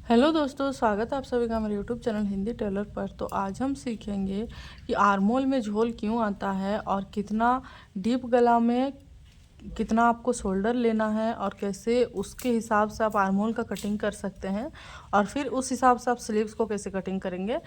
Hello दोस्तों, स्वागत है आप सभी का मेरे यूट्यूब चैनल हिंदी टेलर पर। तो आज हम सीखेंगे कि आर्मोल में झोल क्यों आता है और कितना डीप गला में कितना आपको शोल्डर लेना है और कैसे उसके हिसाब से आप आर्मोल का कटिंग कर सकते हैं और फिर उस हिसाब से आप स्लीव्स को कैसे कटिंग करेंगे।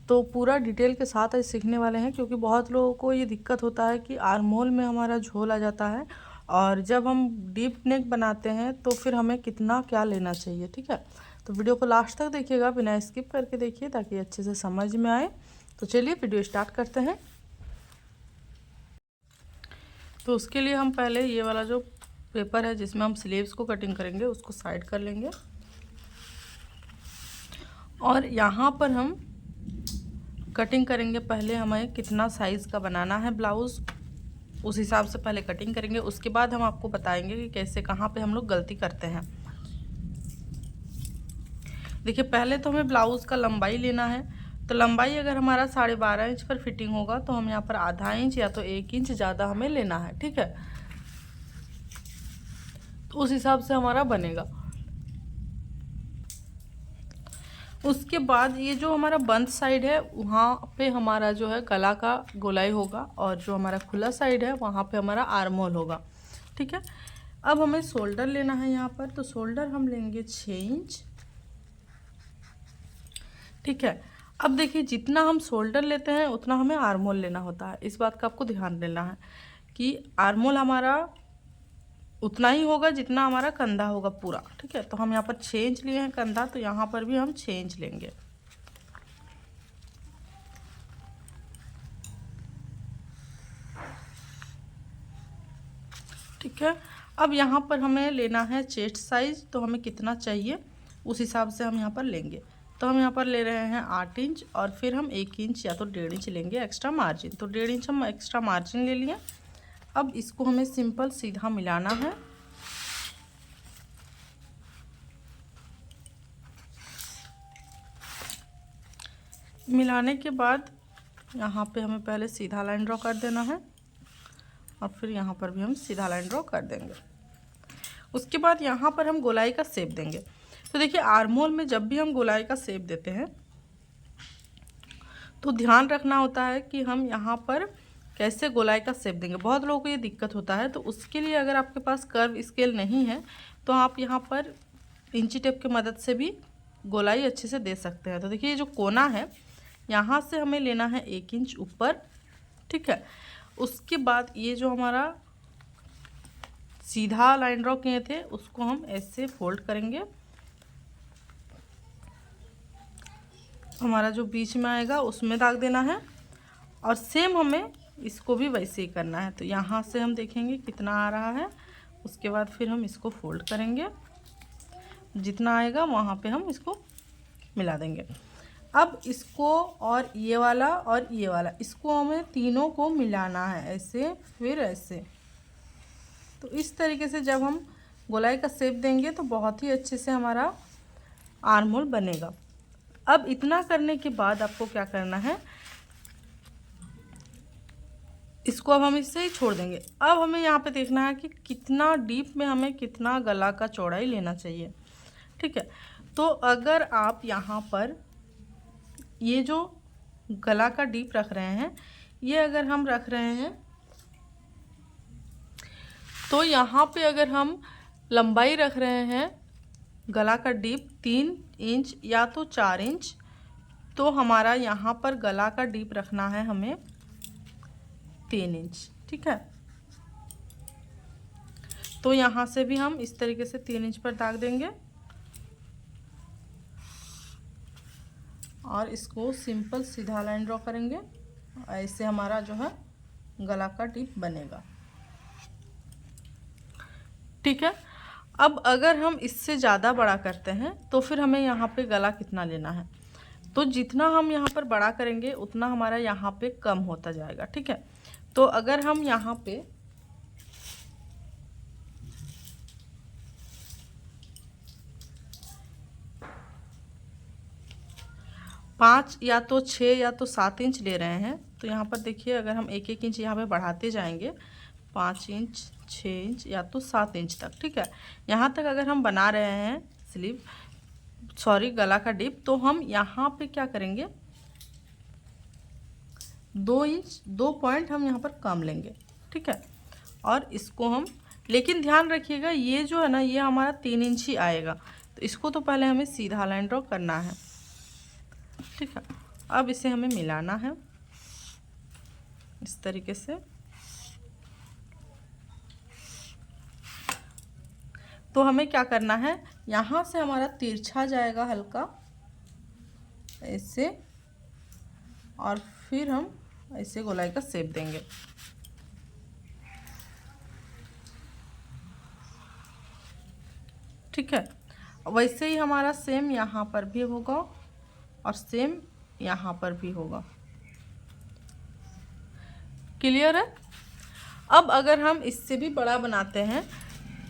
तो पूरा डिटेल के साथ आज सीखने वाले हैं, क्योंकि बहुत लोगों को ये दिक्कत होता है कि आर्मोल में हमारा झोल आ जाता है और जब हम डीप नेक बनाते हैं तो फिर हमें कितना क्या लेना चाहिए। ठीक है, तो वीडियो को लास्ट तक देखिएगा, बिना स्किप करके देखिए ताकि अच्छे से समझ में आए। तो चलिए वीडियो स्टार्ट करते हैं। तो उसके लिए हम पहले ये वाला जो पेपर है जिसमें हम स्लीव्स को कटिंग करेंगे उसको साइड कर लेंगे और यहाँ पर हम कटिंग करेंगे। पहले हमें कितना साइज़ का बनाना है ब्लाउज़, उस हिसाब से पहले कटिंग करेंगे। उसके बाद हम आपको बताएंगे कि कैसे कहाँ पे हम लोग गलती करते हैं। देखिए, पहले तो हमें ब्लाउज़ का लंबाई लेना है। तो लंबाई अगर हमारा 12.5 इंच पर फिटिंग होगा तो हम यहाँ पर आधा इंच या तो 1 इंच ज़्यादा हमें लेना है। ठीक है, तो उस हिसाब से हमारा बनेगा। उसके बाद ये जो हमारा बंद साइड है वहाँ पे हमारा जो है गला का गोलाई होगा और जो हमारा खुला साइड है वहाँ पे हमारा आर्मोल होगा। ठीक है, अब हमें शोल्डर लेना है यहाँ पर। तो शोल्डर हम लेंगे 6 इंच। ठीक है, अब देखिए जितना हम शोल्डर लेते हैं उतना हमें आर्मोल लेना होता है। इस बात का आपको ध्यान देना है कि आर्मोल हमारा उतना ही होगा जितना हमारा कंधा होगा पूरा। ठीक है, तो हम यहाँ पर 6 इंच लिए हैं कंधा, तो यहाँ पर भी हम 6 इंच लेंगे। ठीक है, अब यहाँ पर हमें लेना है चेस्ट साइज। तो हमें कितना चाहिए उस हिसाब से हम यहाँ पर लेंगे। तो हम यहाँ पर ले रहे हैं 8 इंच और फिर हम 1 इंच या तो 1.5 इंच लेंगे एक्स्ट्रा मार्जिन। तो 1.5 इंच हम एक्स्ट्रा मार्जिन ले लिए। अब इसको हमें सिंपल सीधा मिलाना है। मिलाने के बाद यहाँ पे हमें पहले सीधा लाइन ड्रॉ कर देना है और फिर यहाँ पर भी हम सीधा लाइन ड्रॉ कर देंगे। उसके बाद यहाँ पर हम गोलाई का शेप देंगे। तो देखिए, आर्मोल में जब भी हम गोलाई का शेप देते हैं तो ध्यान रखना होता है कि हम यहाँ पर कैसे गोलाई का शेप देंगे। बहुत लोगों को ये दिक्कत होता है, तो उसके लिए अगर आपके पास कर्व स्केल नहीं है तो आप यहाँ पर इंची टेप की मदद से भी गोलाई अच्छे से दे सकते हैं। तो देखिए, ये जो कोना है यहाँ से हमें लेना है 1 इंच ऊपर। ठीक है, उसके बाद ये जो हमारा सीधा लाइन ड्रॉ किए थे उसको हम ऐसे फोल्ड करेंगे। हमारा जो बीच में आएगा उसमें दाग देना है और सेम हमें इसको भी वैसे ही करना है। तो यहाँ से हम देखेंगे कितना आ रहा है, उसके बाद फिर हम इसको फोल्ड करेंगे। जितना आएगा वहाँ पे हम इसको मिला देंगे। अब इसको और ये वाला इसको हमें तीनों को मिलाना है, ऐसे फिर ऐसे। तो इस तरीके से जब हम गोलाई का शेप देंगे तो बहुत ही अच्छे से हमारा आर्महोल बनेगा। अब इतना करने के बाद आपको क्या करना है, इसको अब हम इससे ही छोड़ देंगे। अब हमें यहाँ पे देखना है कि कितना डीप में हमें कितना गला का चौड़ाई लेना चाहिए। ठीक है, तो अगर आप यहाँ पर ये जो गला का डीप रख रहे हैं, ये अगर हम रख रहे हैं तो यहाँ पे अगर हम लंबाई रख रहे हैं गला का डीप 3 इंच या तो 4 इंच, तो हमारा यहाँ पर गला का डीप रखना है हमें 3 इंच। ठीक है, तो यहाँ से भी हम इस तरीके से 3 इंच पर दाग देंगे और इसको सिंपल सीधा लाइन ड्रॉ करेंगे। ऐसे हमारा जो है गला का डीप बनेगा। ठीक है, अब अगर हम इससे ज़्यादा बड़ा करते हैं तो फिर हमें यहाँ पे गला कितना लेना है। तो जितना हम यहाँ पर बड़ा करेंगे उतना हमारा यहाँ पे कम होता जाएगा। ठीक है, तो अगर हम यहाँ पे 5 या तो 6 या तो 7 इंच ले रहे हैं, तो यहाँ पर देखिए अगर हम 1-1 इंच यहाँ पे बढ़ाते जाएंगे 5 इंच 6 इंच या तो 7 इंच तक। ठीक है, यहाँ तक अगर हम बना रहे हैं स्लीव सॉरी गला का डिप, तो हम यहाँ पे क्या करेंगे 2 इंच 2 पॉइंट हम यहाँ पर कम लेंगे, ठीक है। और इसको हम, लेकिन ध्यान रखिएगा ये जो है ना ये हमारा 3 इंच ही आएगा, तो इसको तो पहले हमें सीधा लाइन ड्रॉ करना है, ठीक है। अब इसे हमें मिलाना है इस तरीके से। तो हमें क्या करना है, यहाँ से हमारा तिरछा जाएगा हल्का ऐसे, और फिर हम ऐसे गोलाई का शेप देंगे, ठीक है। वैसे ही हमारा सेम यहाँ पर भी होगा और सेम यहाँ पर भी होगा। क्लियर है। अब अगर हम इससे भी बड़ा बनाते हैं,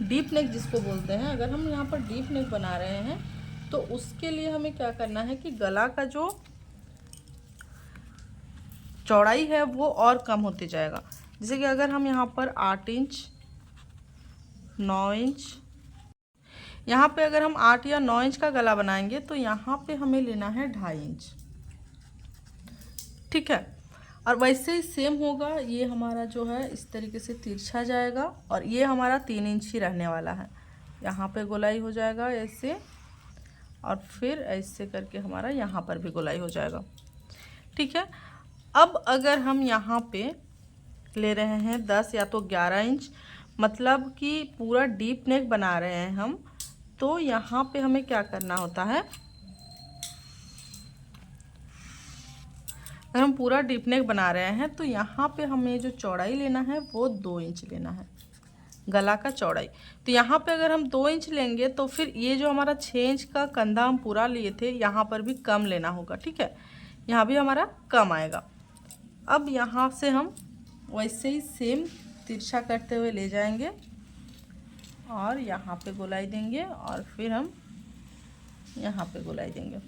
डीप नेक जिसको बोलते हैं, अगर हम यहाँ पर डीप नेक बना रहे हैं तो उसके लिए हमें क्या करना है कि गला का जो चौड़ाई है वो और कम होते जाएगा। जैसे कि अगर हम यहाँ पर 8 इंच 9 इंच, यहाँ पे अगर हम 8 या 9 इंच का गला बनाएंगे तो यहाँ पे हमें लेना है 2.5 इंच, ठीक है। और वैसे ही सेम होगा, ये हमारा जो है इस तरीके से तिरछा जाएगा और ये हमारा 3 इंच ही रहने वाला है। यहाँ पे गोलाई हो जाएगा ऐसे, और फिर ऐसे करके हमारा यहाँ पर भी गोलाई हो जाएगा, ठीक है। अब अगर हम यहाँ पे ले रहे हैं 10 या तो 11 इंच, मतलब कि पूरा डीप नेक बना रहे हैं हम, तो यहाँ पे हमें क्या करना होता है, अगर हम पूरा डीप नेक बना रहे हैं तो यहाँ पे हमें जो चौड़ाई लेना है वो 2 इंच लेना है, गला का चौड़ाई। तो यहाँ पे अगर हम 2 इंच लेंगे तो फिर ये जो हमारा 6 इंच का कंधा हम पूरा लिए थे यहाँ पर भी कम लेना होगा, ठीक है। यहाँ भी हमारा कम आएगा। अब यहाँ से हम वैसे ही सेम तिरछा करते हुए ले जाएंगे और यहाँ पे गोलाई देंगे और फिर हम यहाँ पे गोलाई देंगे,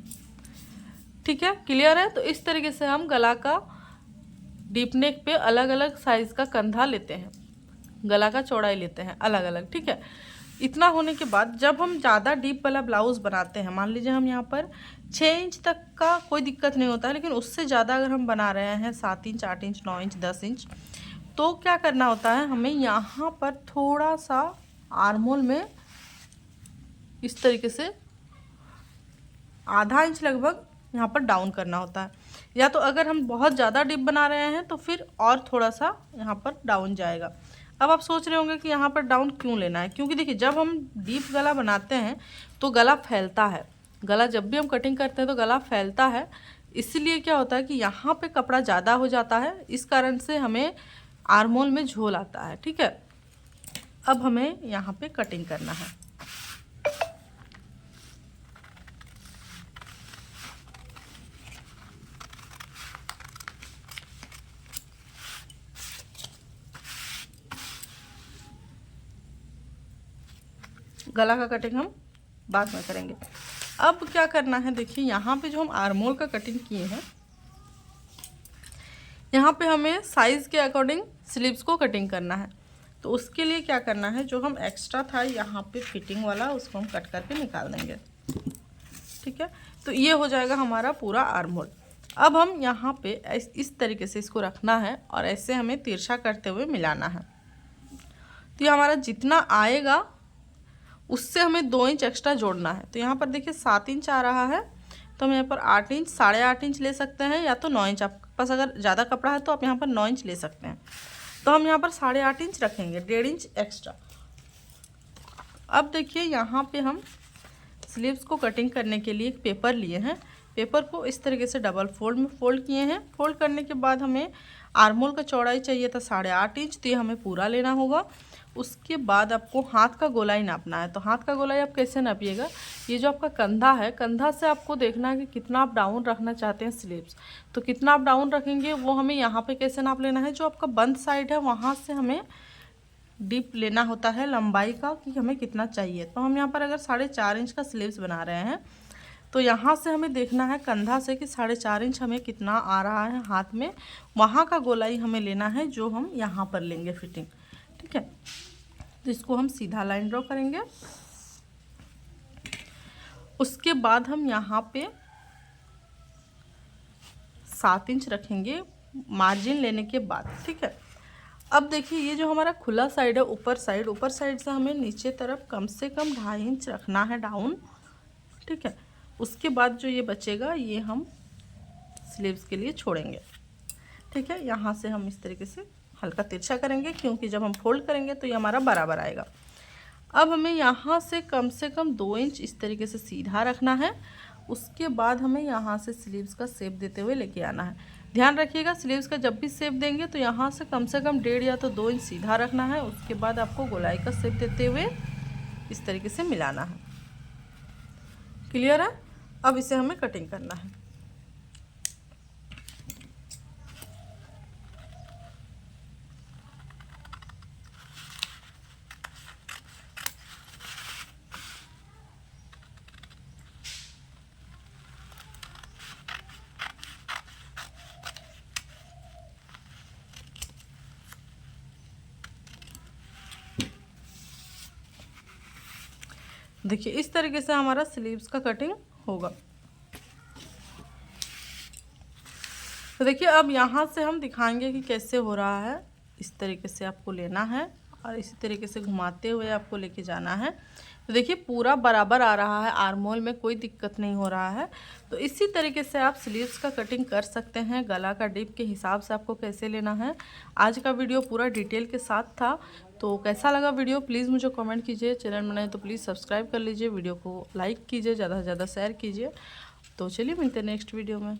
ठीक है। क्लियर है। तो इस तरीके से हम गला का डीप नेक पे अलग अलग साइज़ का कंधा लेते हैं, गला का चौड़ाई लेते हैं अलग अलग, ठीक है। इतना होने के बाद जब हम ज़्यादा डीप वाला ब्लाउज़ बनाते हैं, मान लीजिए हम यहाँ पर 6 इंच तक का कोई दिक्कत नहीं होता है, लेकिन उससे ज़्यादा अगर हम बना रहे हैं 7 इंच 8 इंच 9 इंच 10 इंच, तो क्या करना होता है, हमें यहाँ पर थोड़ा सा आर्महोल में इस तरीके से आधा इंच लगभग यहाँ पर डाउन करना होता है। या तो अगर हम बहुत ज़्यादा डीप बना रहे हैं तो फिर और थोड़ा सा यहाँ पर डाउन जाएगा। अब आप सोच रहे होंगे कि यहाँ पर डाउन क्यों लेना है, क्योंकि देखिए जब हम डीप गला बनाते हैं तो गला फैलता है, गला जब भी हम कटिंग करते हैं तो गला फैलता है, इसलिए क्या होता है कि यहाँ पे कपड़ा ज़्यादा हो जाता है, इस कारण से हमें आर्महोल में झोल आता है, ठीक है। अब हमें यहाँ पे कटिंग करना है। गला का कटिंग हम बाद में करेंगे। अब क्या करना है, देखिए यहाँ पे जो हम आर्महोल का कटिंग किए हैं, यहाँ पे हमें साइज़ के अकॉर्डिंग स्लीव्स को कटिंग करना है। तो उसके लिए क्या करना है, जो हम एक्स्ट्रा था यहाँ पे फिटिंग वाला, उसको हम कट करके निकाल देंगे, ठीक है। तो ये हो जाएगा हमारा पूरा आर्महोल। अब हम यहाँ पे इस तरीके से इसको रखना है और ऐसे हमें तिरछा करते हुए मिलाना है। तो ये हमारा जितना आएगा उससे हमें 2 इंच एक्स्ट्रा जोड़ना है। तो यहाँ पर देखिए 7 इंच आ रहा है, तो हम यहाँ पर 8 इंच 8.5 इंच ले सकते हैं, या तो 9 इंच, आपके पास अगर ज़्यादा कपड़ा है तो आप यहाँ पर 9 इंच ले सकते हैं। तो हम यहाँ पर 8.5 इंच रखेंगे, 1.5 इंच एक्स्ट्रा। अब देखिए यहाँ पे हम स्लीव्स को कटिंग करने के लिए एक पेपर लिए हैं, पेपर को इस तरीके से डबल फोल्ड में फोल्ड किए हैं। फोल्ड करने के बाद हमें आर्महोल का चौड़ाई चाहिए था 8.5 इंच, तो ये हमें पूरा लेना होगा। उसके बाद आपको हाथ का गोलाई नापना है। तो हाथ का गोलाई आप कैसे नापिएगा, ये जो आपका कंधा है, कंधा से आपको देखना है कि कितना आप डाउन रखना चाहते हैं स्लीव्स। तो कितना आप डाउन रखेंगे वो हमें यहाँ पे कैसे नाप लेना है, जो आपका बंद साइड है वहाँ से हमें डीप लेना होता है लंबाई का, कि हमें कितना चाहिए। तो हम यहाँ पर अगर 4.5 इंच का स्लीव्स बना रहे हैं तो यहाँ से हमें देखना है कंधा से कि 4.5 इंच हमें कितना आ रहा है हाथ में, वहाँ का गोलाई हमें लेना है जो हम यहाँ पर लेंगे फिटिंग, ठीक है। तो इसको हम सीधा लाइन ड्रॉ करेंगे। उसके बाद हम यहाँ पे 7 इंच रखेंगे मार्जिन लेने के बाद, ठीक है। अब देखिए ये जो हमारा खुला साइड है, ऊपर साइड से हमें नीचे तरफ कम से कम 2.5 इंच रखना है डाउन, ठीक है। उसके बाद जो ये बचेगा ये हम स्लीव्स के लिए छोड़ेंगे, ठीक है। यहाँ से हम इस तरीके से हल्का तिरछा करेंगे, क्योंकि जब हम फोल्ड करेंगे तो ये हमारा बराबर आएगा। अब हमें यहाँ से कम 2 इंच इस तरीके से सीधा रखना है। उसके बाद हमें यहाँ से स्लीव्स का शेप देते हुए लेके आना है। ध्यान रखिएगा, स्लीव्स का जब भी शेप देंगे तो यहाँ से कम 1.5 या तो 2 इंच सीधा रखना है। उसके बाद आपको गोलाई का शेप देते हुए इस तरीके से मिलाना है। क्लियर है? अब इसे हमें कटिंग करना है। देखिए इस तरीके से हमारा स्लीव्स का कटिंग होगा। तो देखिए अब यहाँ से हम दिखाएंगे कि कैसे हो रहा है। इस तरीके से आपको लेना है और इसी तरीके से घुमाते हुए आपको लेके जाना है। तो देखिए पूरा बराबर आ रहा है, आर्म होल में कोई दिक्कत नहीं हो रहा है। तो इसी तरीके से आप स्लीव्स का कटिंग कर सकते हैं। गला का डिप के हिसाब से आपको कैसे लेना है। आज का वीडियो पूरा डिटेल के साथ था। तो कैसा लगा वीडियो प्लीज़ मुझे कमेंट कीजिए। चैनल बनाए तो प्लीज़ सब्सक्राइब कर लीजिए, वीडियो को लाइक कीजिए, ज़्यादा से ज़्यादा शेयर कीजिए। तो चलिए मिलते हैं नेक्स्ट वीडियो में।